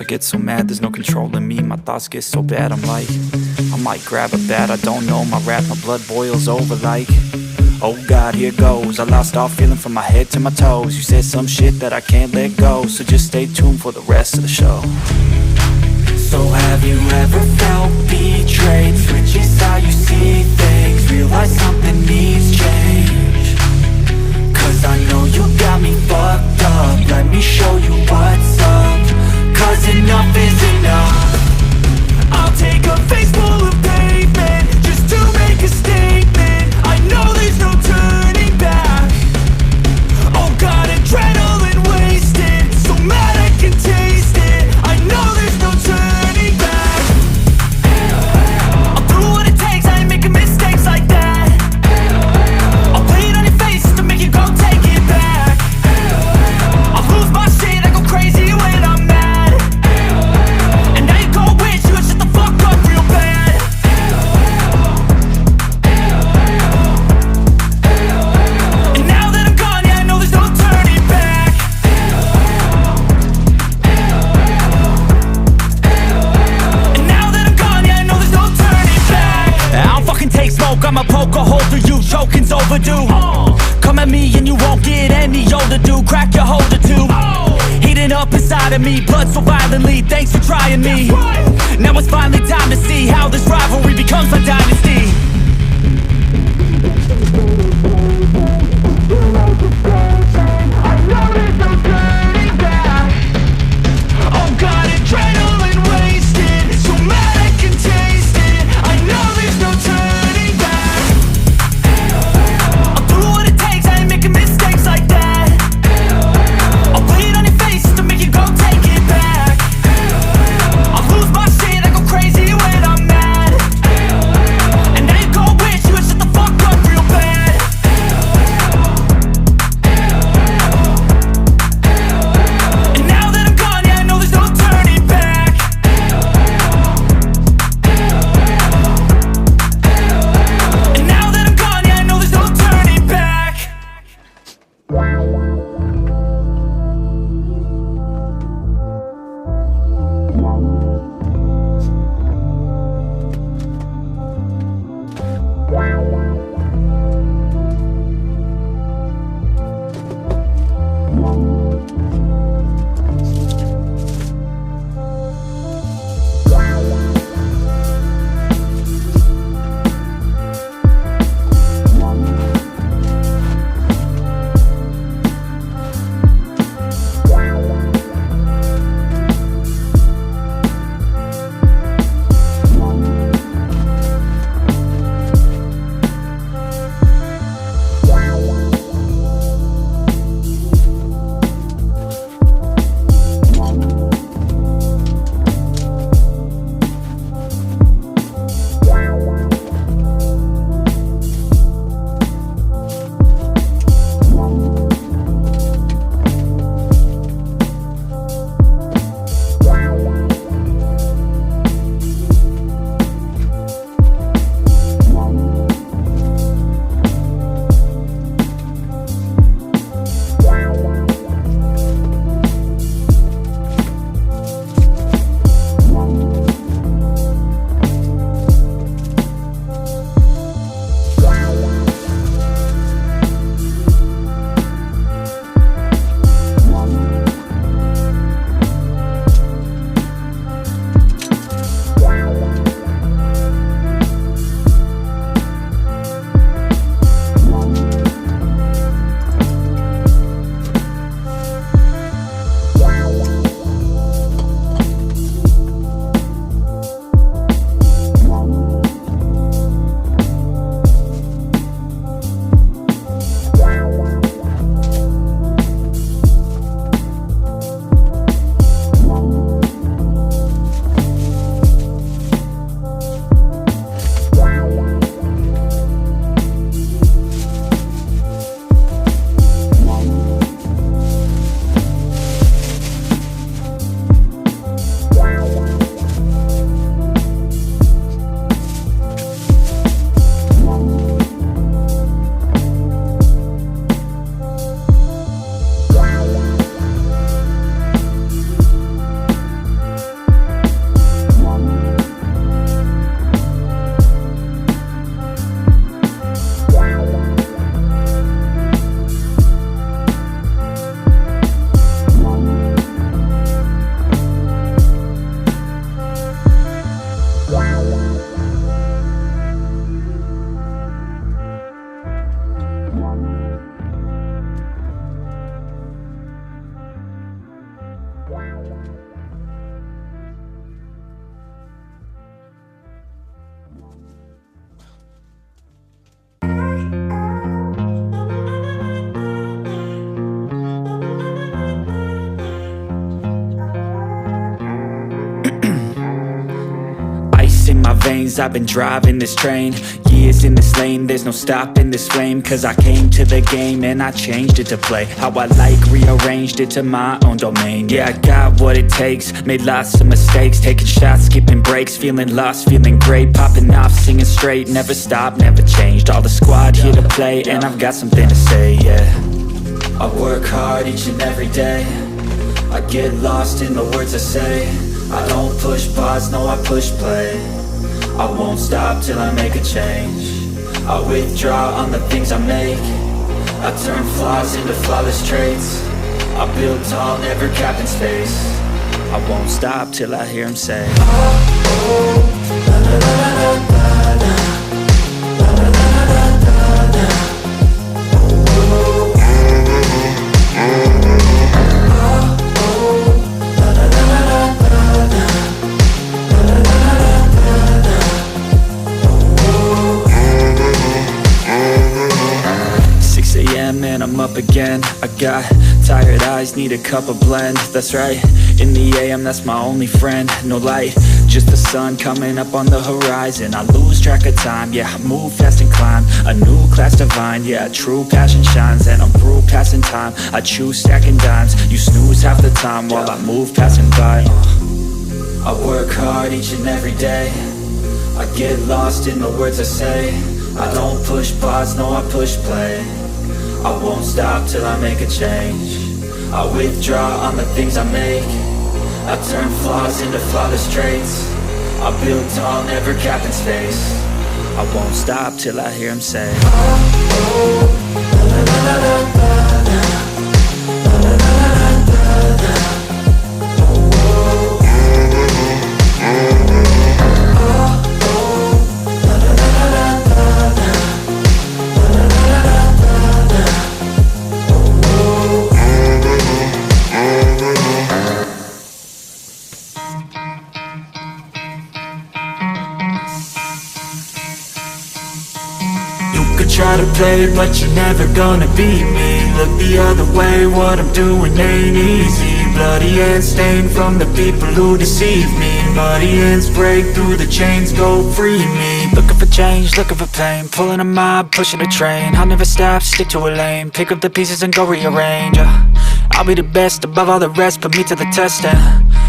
get so mad, there's no controlling me. My thoughts get so bad, I'm like, I might grab a bat, I don't know. My wrath, my blood boils over like, oh God, here goes. I lost all feeling from my head to my toes. You said some shit that I can't let go, so just stay tuned for the rest of the show. So have you ever felt betrayed? Switches how you see things, realize something needs change. Cause I know you got me fucked up, let me show you what's up. Cause enough is enough. I'll take a face full of pavement just to make a statement. I know there's no turning back. Oh God, adrenaline wasted, so mad I can taste it. I know there's no turning back. I'll do what it takes, I ain't making mistakes like that. I'll play it on your face to make you go take it back. I'll lose my shit, I go crazy when I'm mad. And now you go wish you would shut the fuck up real bad. And now that I'm gone, yeah, I know there's no turning back. And now that I'm gone, yeah, I know there's no turning back. I don't fucking take smoke, I'ma poke a hole through you, choking's overdue. Come at me and you won't get any older, dude. Crack your holder too. Heating up inside of me, blood so violently, thanks for trying me. Now it's finally time to see how this rivalry becomes a dynasty. Oh God, adrenaline wasted, so mad I can taste it. I know there's no turning back. I'll do what it takes, I ain't making mistakes like that. I'll play it on your face to make you go take it back. I'll lose my shit, I go crazy when I'm mad. And now you chains. I've been driving this train, years in this lane, there's no stopping this flame. Cause I came to the game and I changed it to play how I like, rearranged it to my own domain. Yeah, I got what it takes, made lots of mistakes, taking shots, skipping breaks, feeling lost, feeling great, popping off, singing straight, never stopped, never changed. All the squad here to play, and I've got something to say, yeah. I work hard each and every day, I get lost in the words I say. I don't push pause, no, I push play. I won't stop till I make a change. I withdraw on the things I make. I turn flaws into flawless traits. I build tall, never capped in space. I won't stop till I hear him say, oh, oh, la, la, la, la, la, la, la, la, la, la, la, la, la. And I'm up again. I got tired eyes, need a cup of blend. That's right, in the AM, that's my only friend. No light, just the sun coming up on the horizon. I lose track of time, yeah, I move fast and climb a new class divine, yeah, true passion shines. And I'm through passing time, I choose stacking dimes. You snooze half the time while I move passing by. I work hard each and every day, I get lost in the words I say. I don't push pause, no, I push play. I won't stop till I make a change. I withdraw on the things I make. I turn flaws into flawless traits. I build tall, never capped in space. I won't stop till I hear him say, oh, oh, la, la, la, la, la, la. Try to play, but you're never gonna beat me. Look the other way, what I'm doing ain't easy. Bloody hands stained from the people who deceive me. Muddy hands break through the chains, go free me. Looking for change, looking for pain, pulling a mob, pushing a train. I'll never stop, stick to a lane, pick up the pieces and go rearrange. I'll be the best above all the rest, put me to the test and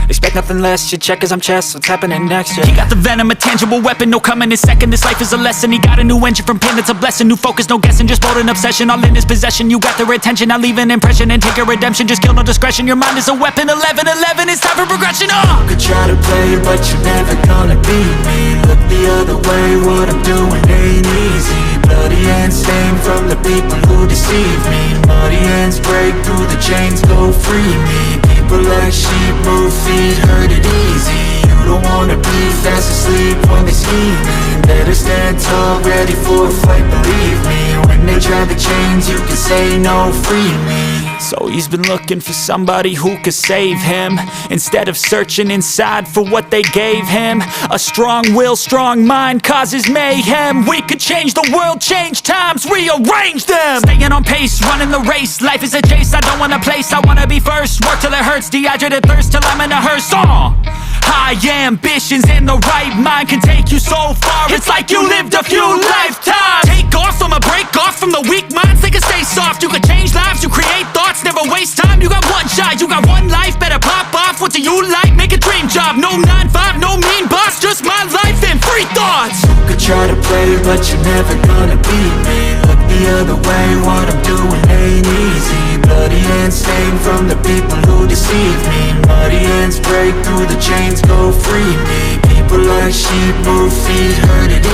expect nothing less, you check as I'm chess, what's happening next, yeah. He got the venom, a tangible weapon, no coming in second. This life is a lesson, he got a new engine from pain, it's a blessing. New focus, no guessing, just bold and obsession. All in his possession, you got their attention. I leave an impression and take a redemption. Just kill, no discretion, your mind is a weapon. 11-11, it's time for progression, You could try to play, but you're never gonna beat me. Look the other way, what I'm doing ain't easy. Bloody hands stained from the people who deceive me. Muddy hands break through the chains, go free me. People like sheep move feet, hurt it easy. You don't wanna be fast asleep when they scheming. Better stand tall, ready for a fight, believe me. When they try the chains, you can say no, free me. So he's been looking for somebody who could save him, instead of searching inside for what they gave him. A strong will, strong mind causes mayhem. We could change the world, change times, rearrange them. Staying on pace, running the race. Life is a chase, I don't want a place, I wanna be first. Work till it hurts, dehydrated thirst till I'm in a hearse. High ambitions and the right mind can take you so far. It's like you lived a few lifetimes. Take off, I'ma break off from the weak minds. They can stay soft, you can change lives, you create thoughts. Never waste time, you got one shot, you got one life. Better pop off, what do you like? Make a dream job, no 9-5, no mean boss. Just my life and free thoughts. You could try to play, but you're never gonna beat me. Look the other way, what I'm doing ain't easy. Bloody hands stained from the people who deceive me. Muddy hands break through the chains, go free me. People like sheep move feet, hurt it